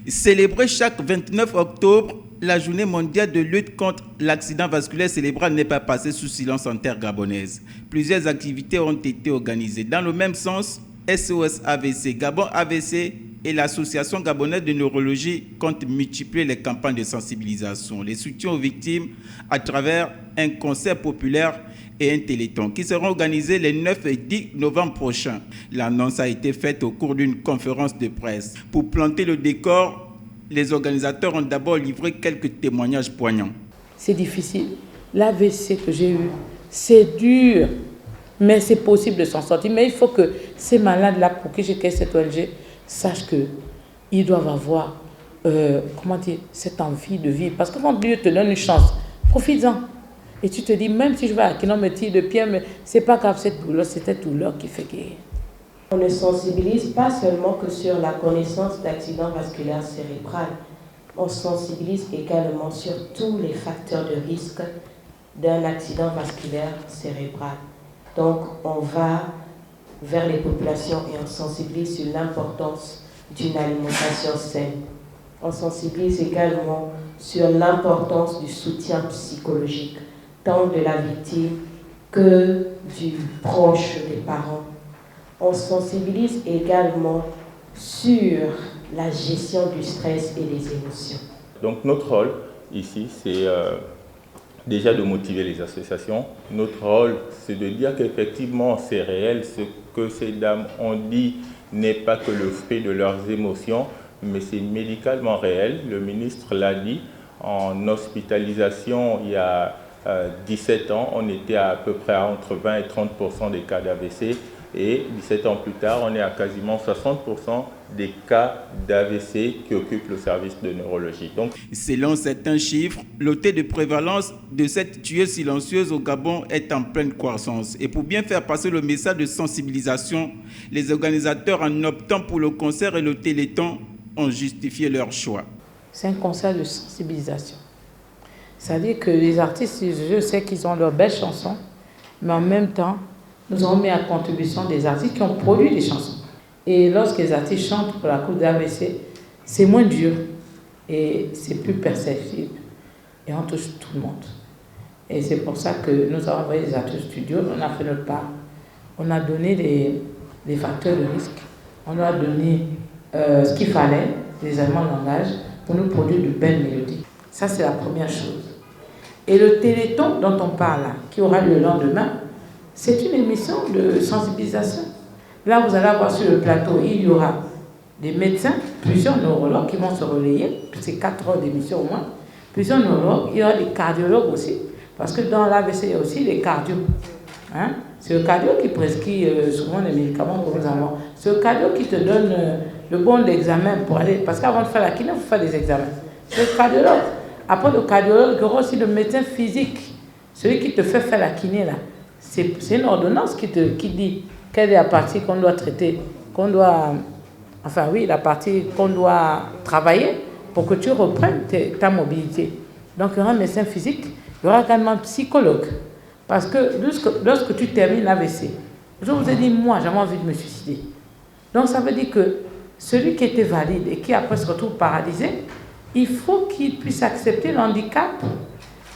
Célébrer chaque 29 octobre la journée mondiale de lutte contre l'accident vasculaire cérébral n'est pas passé sous silence en terre gabonaise. Plusieurs activités ont été organisées. Dans le même sens, SOS AVC, Gabon AVC et l'Association gabonaise de neurologie comptent multiplier les campagnes de sensibilisation, les soutiens aux victimes à travers un concert populaire et un téléthon qui seront organisés les 9 et 10 novembre prochains. L'annonce a été faite au cours d'une conférence de presse. Pour planter le décor, les organisateurs ont d'abord livré quelques témoignages poignants. C'est difficile. L'AVC que j'ai eu, c'est dur, mais c'est possible de s'en sortir. Mais il faut que ces malades-là, pour qui j'ai créé cette ONG, sachent qu'ils doivent avoir cette envie de vivre. Parce que quand Dieu te donne une chance, profites-en. Et tu te dis, même si je vais à kilomètre de pierre, mais c'est pas grave, cette douleur qui fait guérir. On ne sensibilise pas seulement que sur la connaissance d'accident vasculaire cérébral, on sensibilise également sur tous les facteurs de risque d'un accident vasculaire cérébral. Donc on va vers les populations et on sensibilise sur l'importance d'une alimentation saine. On sensibilise également sur l'importance du soutien psychologique, tant de la victime que du proche des parents. On sensibilise également sur la gestion du stress et des émotions. Donc notre rôle ici, c'est déjà de motiver les associations. Notre rôle, c'est de dire qu'effectivement c'est réel, ce que ces dames ont dit n'est pas que le fruit de leurs émotions, mais c'est médicalement réel. Le ministre l'a dit, en hospitalisation il y a 17 ans, on était à peu près à entre 20 et 30% des cas d'AVC. Et 17 ans plus tard, on est à quasiment 60% des cas d'AVC qui occupent le service de neurologie. Donc, selon certains chiffres, le taux de prévalence de cette tueuse silencieuse au Gabon est en pleine croissance. Et pour bien faire passer le message de sensibilisation, les organisateurs, en optant pour le concert et le téléthon, ont justifié leur choix. C'est un concert de sensibilisation. C'est-à-dire que les artistes, je sais qu'ils ont leurs belles chansons, mais en même temps, nous avons mis à contribution des artistes qui ont produit des chansons. Et lorsque les artistes chantent pour la cause d'AVC, c'est moins dur et c'est plus perceptible. Et on touche tout le monde. Et c'est pour ça que nous avons envoyé des artistes au studio, on a fait notre part. On a donné des facteurs de risque. On a donné ce qu'il fallait, des éléments de langage, pour nous produire de belles mélodies. Ça, c'est la première chose. Et le téléthon dont on parle là, qui aura lieu le lendemain, c'est une émission de sensibilisation. Là, vous allez voir sur le plateau, il y aura des médecins, plusieurs neurologues qui vont se relayer, c'est 4 heures d'émission au moins, plusieurs neurologues, il y aura des cardiologues aussi, parce que dans l'AVC, il y a aussi les cardio. Hein? C'est le cardio qui prescrit souvent les médicaments pour nous avoir. C'est le cardio qui te donne le bon examen pour aller, parce qu'avant de faire la kiné, il faut faire des examens. C'est le cardiologue. Après le cardiologue, il y aura aussi le médecin physique, celui qui te fait faire la kiné là. C'est une ordonnance qui dit quelle est la partie qu'on doit traiter, la partie qu'on doit travailler pour que tu reprennes ta mobilité. Donc il y aura un médecin physique, il y aura également un psychologue. Parce que lorsque tu termines l'AVC, je vous ai dit, moi j'avais envie de me suicider. Donc ça veut dire que celui qui était valide et qui après se retrouve paralysé, il faut qu'il puisse accepter le handicap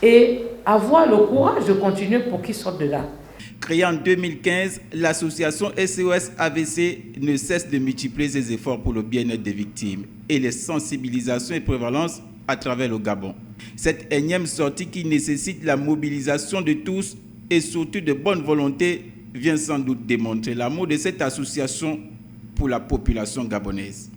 et avoir le courage de continuer pour qu'il sorte de là. Créée en 2015, l'association SOS AVC ne cesse de multiplier ses efforts pour le bien-être des victimes et les sensibilisations et prévalences à travers le Gabon. Cette énième sortie qui nécessite la mobilisation de tous et surtout de bonne volonté vient sans doute démontrer l'amour de cette association pour la population gabonaise.